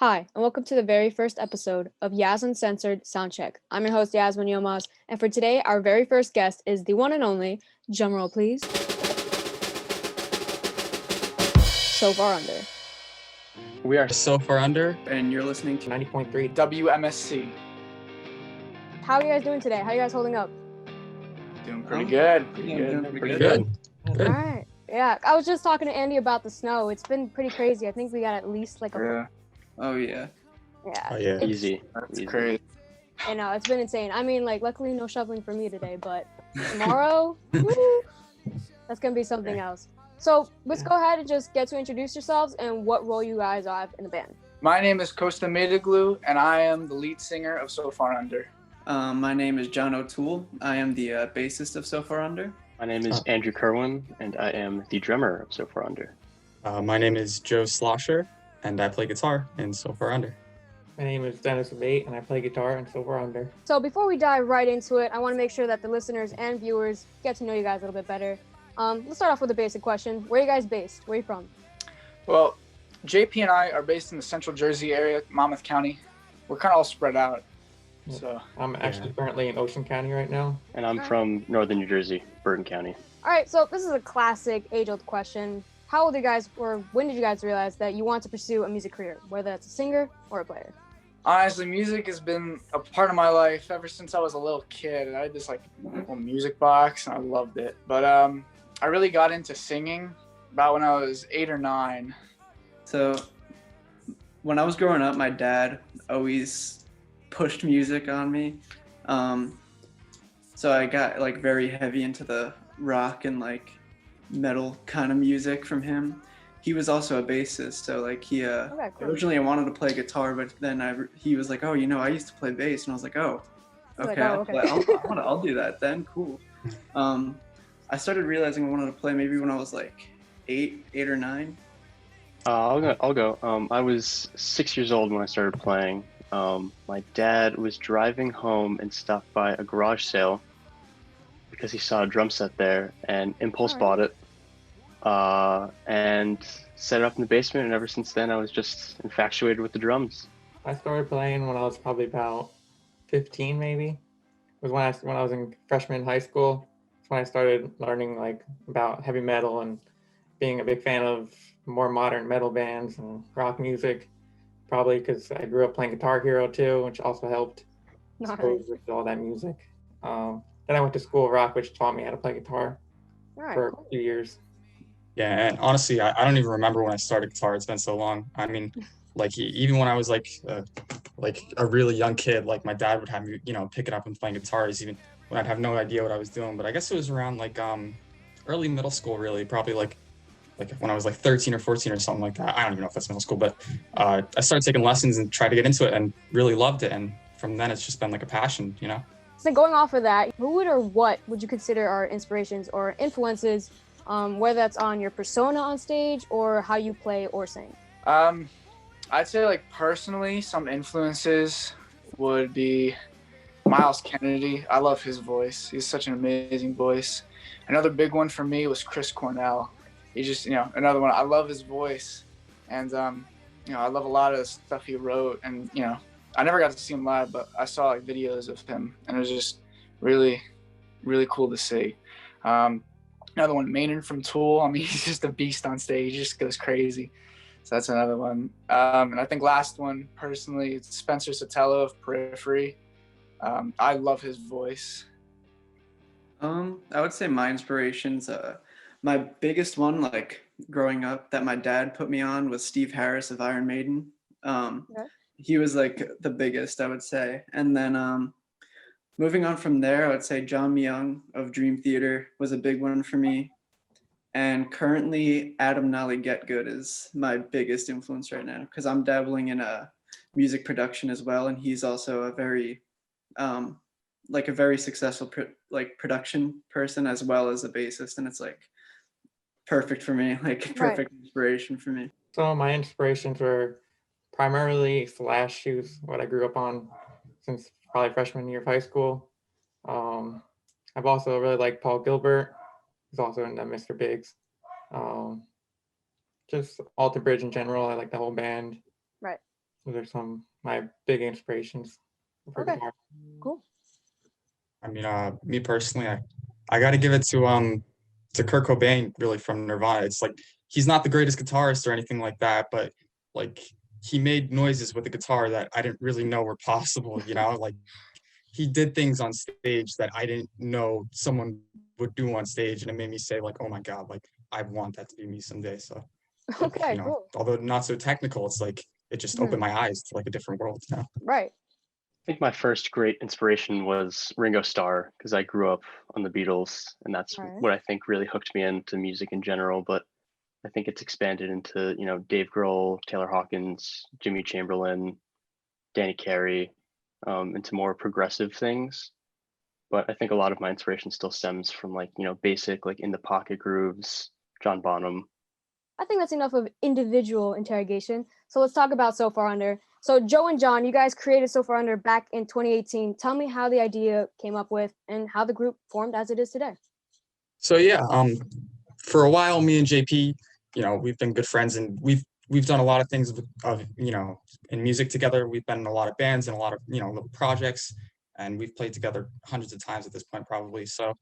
Hi, and welcome to the very first episode of Yaz Uncensored Soundcheck. I'm your host, Yasmin Yilmaz, and for today, our very first guest is the one and only, drumroll please, So Far Under. We are So Far Under, and you're listening to 90.3 WMSC. How are you guys doing today? How are you guys holding up? Doing pretty good. Pretty good. All right. Yeah, I was just talking to Andy about the snow. It's been pretty crazy. I think we got at least like a... Yeah. Oh yeah. Yeah. Oh yeah, Easy. That's crazy. I know, it's been insane. I mean, like, luckily no shoveling for me today, but tomorrow, woo, that's going to be something else. So let's go ahead and just get to introduce yourselves and what role you guys have in the band. My name is Costa Maitoglou, and I am the lead singer of So Far Under. My name is John O'Toole. I am the bassist of So Far Under. My name is Andrew Kerwin, and I am the drummer of So Far Under. My name is Joe Schlosser, and I play guitar in So Far Under. My name is Dennis Abate, and I play guitar in So Far Under. So before we dive right into it, I want to make sure that the listeners and viewers get to know you guys a little bit better. Let's start off with a basic question. Where are you guys based? Where are you from? Well, JP and I are based in the Central Jersey area, Monmouth County. We're kind of all spread out. So I'm actually currently in Ocean County right now. And I'm from northern New Jersey, Bergen County. All right, so this is a classic age-old question. How old are you guys, or when did you guys realize that you want to pursue a music career, whether that's a singer or a player? honestly, music has been a part of my life ever since I was a little kid. I had this like little music box, and I loved it. But I really got into singing about when I was 8 or 9. So when I was growing up, my dad always pushed music on me. So I got like very heavy into the rock and like metal kind of music from him. He was also a bassist, so like he Okay, cool. originally I wanted to play guitar, but then he was like, oh, you know, I used to play bass, and I was like, oh, okay, I'll do that then, cool. I started realizing I wanted to play maybe when I was like 8 or 9. I'll go. I was 6 years old when I started playing. My dad was driving home and stopped by a garage sale because he saw a drum set there and impulse bought it and set it up in the basement. And ever since then, I was just infatuated with the drums. I started playing when I was probably about 15, maybe. It was when I was in freshman in high school. That's when I started learning like about heavy metal and being a big fan of more modern metal bands and rock music. Probably because I grew up playing Guitar Hero too, which also helped expose me to all that music. Then I went to school of rock, which taught me how to play guitar for a few years. Yeah, and honestly, I don't even remember when I started guitar. It's been so long. I mean, like even when I was like a really young kid, like my dad would have me, picking up and playing guitars, even when I'd have no idea what I was doing. But I guess it was around like early middle school, really, probably like when I was like 13 or 14 or something like that. I don't even know if that's middle school, but I started taking lessons and tried to get into it and really loved it. And from then it's just been like a passion, So going off of that, who would or what would you consider are inspirations or influences, whether that's on your persona on stage or how you play or sing? I'd say like personally, some influences would be Miles Kennedy. I love his voice. He's such an amazing voice. Another big one for me was Chris Cornell. He's just, another one. I love his voice, and I love a lot of the stuff he wrote. And I never got to see him live, but I saw like videos of him, and it was just really, really cool to see. Another one, Maynard from Tool. I mean, he's just a beast on stage. He just goes crazy. So that's another one. And I think last one, personally, it's Spencer Sotelo of Periphery. I love his voice. I would say my inspirations. My biggest one, like growing up, that my dad put me on was Steve Harris of Iron Maiden. He was like the biggest, I would say. And then moving on from there, I would say John Myung of Dream Theater was a big one for me. And currently, Adam Nolly Get Good is my biggest influence right now because I'm dabbling in music production as well, and he's also a very successful production person as well as a bassist, and it's like perfect for me, like perfect inspiration for me. So my inspirations were primarily Slash shoes, what I grew up on since probably freshman year of high school. I've also really liked Paul Gilbert. He's also in the Mr. Biggs. Just Alter Bridge in general. I like the whole band. Right. Those are some my big inspirations for Okay. guitar. Cool. I mean, me personally, I got to give it to Kurt Cobain, really, from Nirvana. It's like he's not the greatest guitarist or anything like that, but like he made noises with the guitar that I didn't really know were possible. Like he did things on stage that I didn't know someone would do on stage, and it made me say like, oh my god, like I want that to be me someday. So like, Okay, cool. although not so technical, it's like it just opened my eyes to like a different world. Right. I think my first great inspiration was Ringo Starr because I grew up on the Beatles, and that's All right. what I think really hooked me into music in general. But I think it's expanded into, Dave Grohl, Taylor Hawkins, Jimmy Chamberlain, Danny Carey, into more progressive things. But I think a lot of my inspiration still stems from like, basic, like in the pocket grooves, John Bonham. I think that's enough of individual interrogation. So let's talk about So Far Under. So Joe and John, you guys created So Far Under back in 2018. Tell me how the idea came up with and how the group formed as it is today. So yeah, for a while, me and JP, we've been good friends, and we've done a lot of things in music together. We've been in a lot of bands and a lot of little projects, and we've played together hundreds of times at this point, probably. So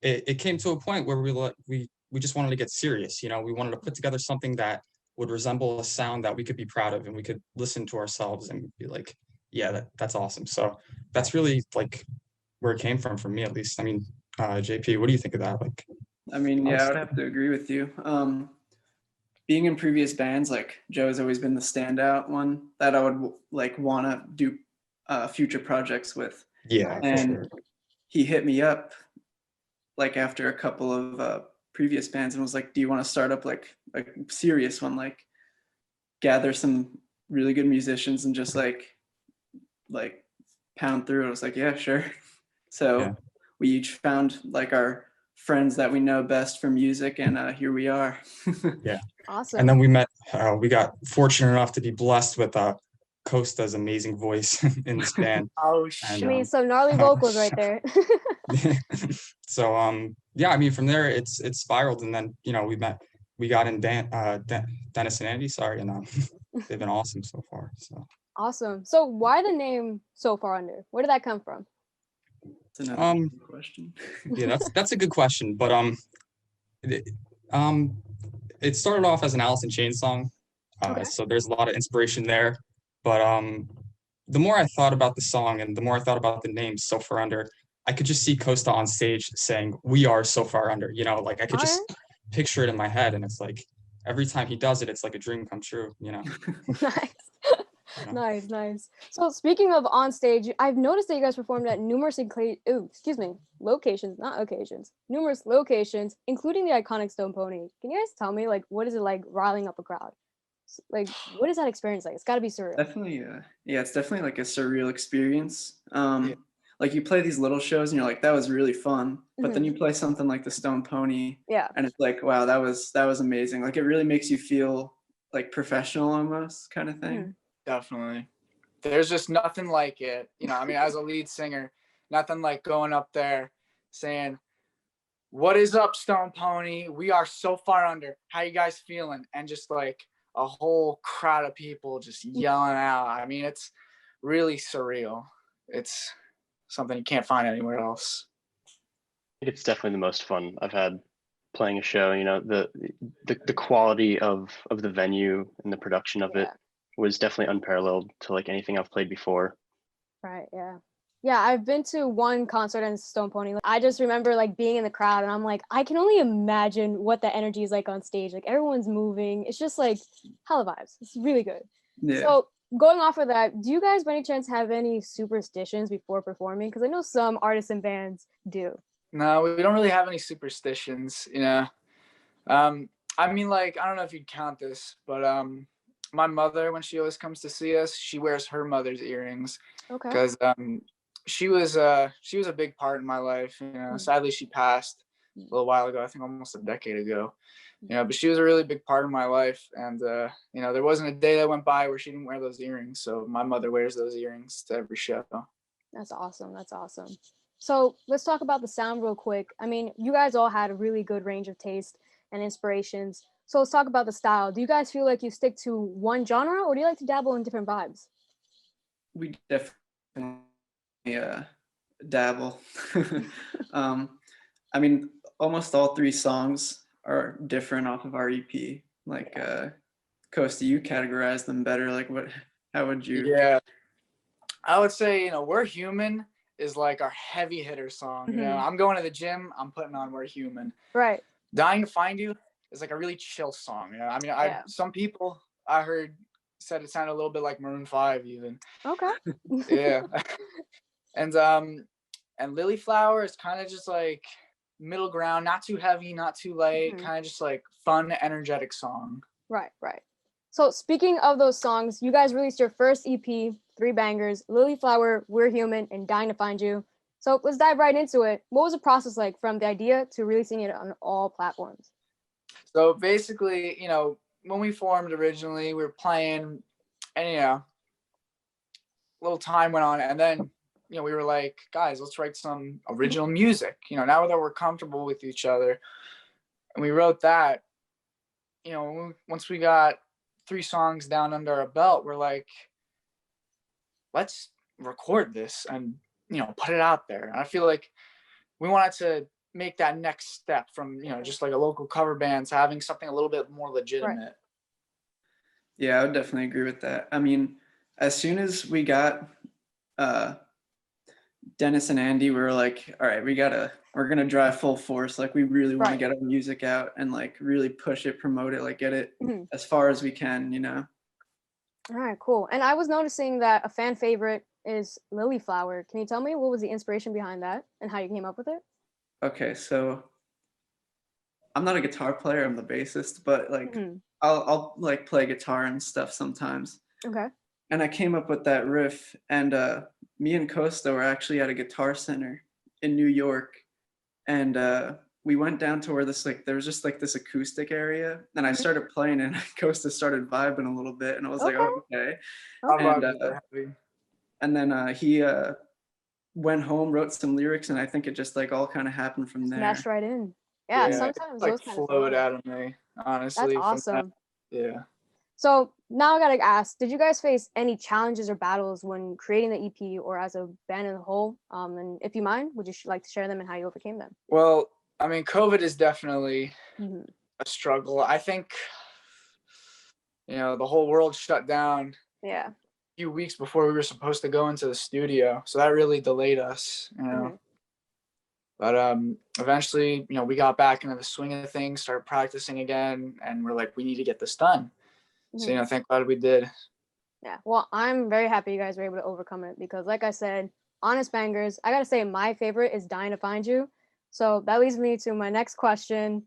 it came to a point where we just wanted to get serious. We wanted to put together something that would resemble a sound that we could be proud of, and we could listen to ourselves and be like, yeah, that's awesome. So that's really like where it came from for me, at least. I mean, JP, what do you think of that? Like, I mean, yeah, I would have to agree with you. Being in previous bands, like Joe's always been the standout one that I would like want to do future projects with. Yeah, and for sure. He hit me up like after a couple of previous bands and was like, do you want to start up like a serious one, like gather some really good musicians and just like pound through it? I was like, yeah, sure. So Yeah. we each found like our friends that we know best for music, and here we are. Yeah. Awesome. And then we got fortunate enough to be blessed with Costa's amazing voice in this band. Oh shit! I mean, some gnarly vocals right there. So yeah, I mean, from there it's spiraled, and then we got in Dennis and Andy, and they've been awesome so far. So awesome. So why the name So Far Under? Where did that come from? That's another question. Yeah, that's a good question, but it started off as an Alice in Chains song, Okay. so there's a lot of inspiration there. But the more I thought about the song and the more I thought about the name So Far Under, I could just see Costa on stage saying, "We are so far under." Like I could just picture it in my head, and it's like every time he does it, it's like a dream come true. Nice. Nice. So speaking of on stage, I've noticed that you guys performed at numerous locations, not occasions, numerous locations, including the iconic Stone Pony. Can you guys tell me, like, what is it like riling up a crowd? Like, what is that experience like? It's got to be surreal. Definitely, yeah, it's definitely like a surreal experience. Like you play these little shows and you're like, that was really fun, but then you play something like the Stone Pony, and it's like, wow, that was amazing. Like it really makes you feel like professional almost, kind of thing. Definitely. There's just nothing like it. I mean, as a lead singer, nothing like going up there saying, "What is up, Stone Pony? We are so far under. How you guys feeling?" And just like a whole crowd of people just yelling out. I mean, it's really surreal. It's something you can't find anywhere else. It's definitely the most fun I've had playing a show. The quality of the venue and the production of it was definitely unparalleled to like anything I've played before. Right. Yeah, I've been to one concert in Stone Pony. I just remember like being in the crowd, and I'm like, I can only imagine what the energy is like on stage. Like everyone's moving. It's just like hella vibes. It's really good. Yeah. So going off of that, do you guys by any chance have any superstitions before performing? Because I know some artists and bands do. No, we don't really have any superstitions. I mean, like, I don't know if you'd count this, but my mother, when she always comes to see us, she wears her mother's earrings. Okay. Because she was a big part in my life. Sadly she passed a little while ago. I think almost a decade ago. But she was a really big part of my life, and there wasn't a day that went by where she didn't wear those earrings. So my mother wears those earrings to every show. That's awesome. So let's talk about the sound real quick. I mean, you guys all had a really good range of taste and inspirations. So let's talk about the style. Do you guys feel like you stick to one genre, or do you like to dabble in different vibes? We definitely dabble. I mean, almost all 3 songs are different off of our EP. Like, Costa, you categorize them better. Like, how would you? Yeah, I would say, We're Human is like our heavy hitter song. I'm going to the gym, I'm putting on We're Human. Right. Dying to Find You is like a really chill song. I mean, some people I heard said it sounded a little bit like Maroon 5 even. Okay. Yeah. And Lily Flower is kind of just like middle ground, not too heavy, not too light, kind of just like fun, energetic song. Right. So speaking of those songs, you guys released your first EP, 3 bangers, Lily Flower, We're Human, and Dying to Find You. So let's dive right into it. What was the process like from the idea to releasing it on all platforms? So basically, when we formed originally, we were playing, and a little time went on, and then we were like, guys, let's write some original music. Now that we're comfortable with each other, and we wrote that. Once we got 3 songs down under our belt, we're like, let's record this and put it out there. And I feel like we wanted to make that next step from just like a local cover band to having something a little bit more legitimate. Right. Yeah, I would definitely agree with that. I mean, as soon as we got Dennis and Andy, we were like, all right, we're gonna drive full force. Like, we really want to get our music out and like really push it, promote it, like get it as far as we can, All right, cool. And I was noticing that a fan favorite is Lily Flower. Can you tell me what was the inspiration behind that and how you came up with it? Okay, so I'm not a guitar player, I'm the bassist, but like I'll like play guitar and stuff sometimes. Okay. And I came up with that riff, and me and Costa were actually at a guitar center in New York, and we went down to where there was just like this acoustic area, and I started playing, and Costa started vibing a little bit, and I was like, oh, okay. And then he went home, wrote some lyrics, and I think it just like all kind of happened from there. Smashed right in. Yeah, sometimes like those kind flowed out of me, honestly. That's awesome. Yeah. So now I gotta ask, did you guys face any challenges or battles when creating the EP or as a band as a whole? And if you mind, would you like to share them and how you overcame them? Well, I mean, COVID is definitely a struggle. I think, the whole world shut down. Yeah. A few weeks before we were supposed to go into the studio, so that really delayed us. But eventually, we got back into the swing of things, started practicing again, and we're like, we need to get this done. So, thank God we did. Yeah, well, I'm very happy you guys were able to overcome it because, like I said, honest bangers. I gotta say, my favorite is Dying to Find You. So that leads me to my next question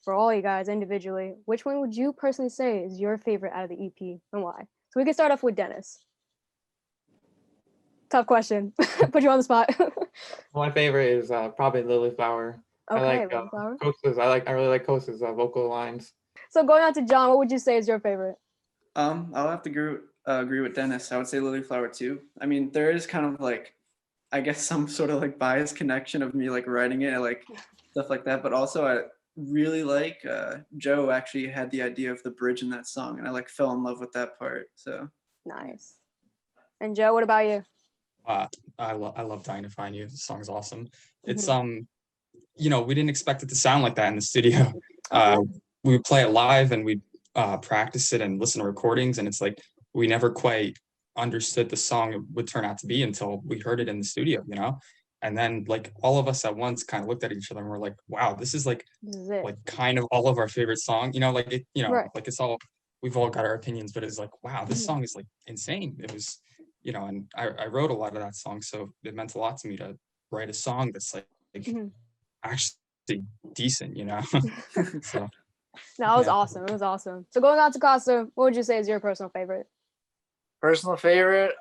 for all you guys individually. Which one would you personally say is your favorite out of the EP and why? So we can start off with Dennis. Tough question. Put you on the spot. My favorite is probably Lily Flower. Okay, I like Lily Flower. Costa's. I really like Costa's vocal lines. So going on to John, what would you say is your favorite? I'll have to agree with Dennis. I would say Lily Flower too. I mean, there is kind of like, I guess, some sort of like bias connection of me like writing it, like stuff like that. But also, I really like Joe actually had the idea of the bridge in that song, and I like fell in love with that part. So nice. And Joe, what about you? I love Dying to Find You. The song's awesome. It's we didn't expect it to sound like that in the studio. We would play it live and we'd practice it and listen to recordings, and it's like we never quite understood the song would turn out to be until we heard it in the studio, and then like all of us at once kind of looked at each other and we're like, wow, this is like kind of all of our favorite song, like it, like it's all, we've all got our opinions, but it's like, wow, this song is like insane. It was, and I wrote a lot of that song, so it meant a lot to me to write a song that's like actually decent, so No, it was awesome. It was awesome. So going on to Costa, what would you say is your personal favorite? Personal favorite?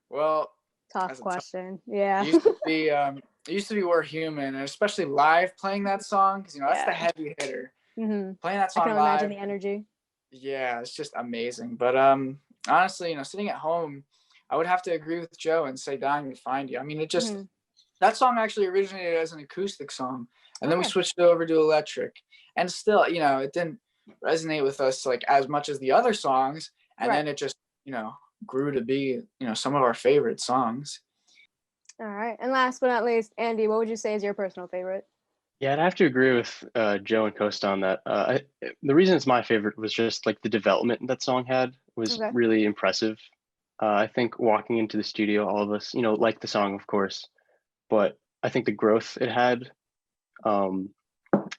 Well, tough question. Yeah. It used to be We're Human, and especially live playing that song, because that's the heavy hitter. Playing that song I can live, imagine the energy. Yeah, it's just amazing. But honestly, sitting at home, I would have to agree with Joe and say Dying to Find You. I mean, it just that song actually originated as an acoustic song, and then we switched it over to electric. and still, you know, it didn't resonate with us like as much as the other songs, and then it just, you know, grew to be, you know, some of our favorite songs. All right. And last but not least, Andy, what would you say is your personal favorite? Yeah, I'd have to agree with Joe and Costa on that. The reason it's my favorite was just like the development that song had was really impressive. I think walking into the studio, all of us, you know, like the song, of course, but I think the growth it had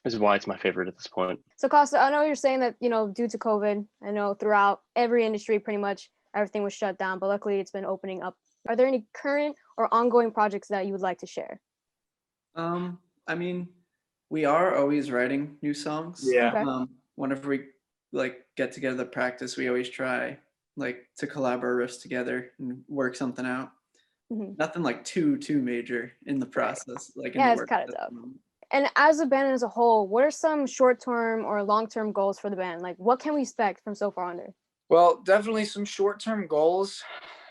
is why it's my favorite at this point. So Costa, I know you're saying that, you know, due to COVID, I know throughout every industry, pretty much everything was shut down, but luckily it's been opening up. Are there any current or ongoing projects that you would like to share? I mean, we are always writing new songs. Yeah. Whenever we like get together to practice, we always try like to collaborate riffs together and work something out. Nothing like too major in the process. Like in the it's kind of tough. And as a band as a whole, what are some short-term or long-term goals for the band? Like, what can we expect from So Far Under? Well, definitely some short-term goals.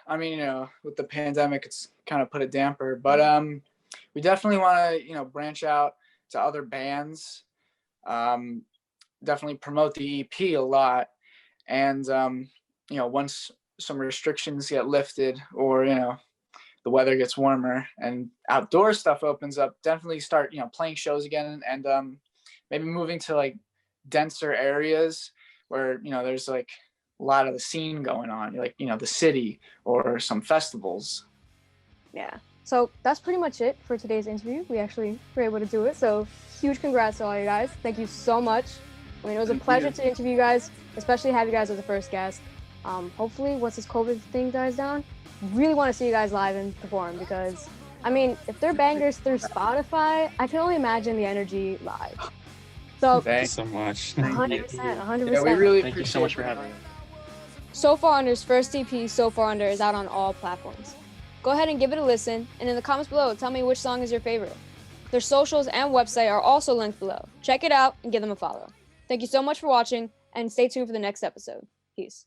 I mean, you know, with the pandemic, it's kind of put a damper, but we definitely want to, you know, branch out to other bands. Definitely promote the EP a lot, and you know, once some restrictions get lifted, or you know, the weather gets warmer and outdoor stuff opens up, definitely start, you know, playing shows again, and maybe moving to like denser areas where, you know, there's like a lot of the scene going on, like, you know, the city or some festivals. Yeah. So that's pretty much it for today's interview. We actually were able to do it. So huge congrats to all you guys. Thank you so much. I mean, it was a pleasure to interview you guys, especially have you guys as the first guest. Hopefully once this COVID thing dies down, really want to see you guys live and perform, because I mean, if they're bangers through Spotify, I can only imagine the energy live. So thank you so much. 100%. Yeah, we really Thank you so much for having me. So Far Under's first EP, So Far Under, is out on all platforms. Go ahead and give it a listen, and in the comments below, tell me which song is your favorite. Their socials and website are also linked below. Check it out and give them a follow. Thank you so much for watching, and stay tuned for the next episode. Peace.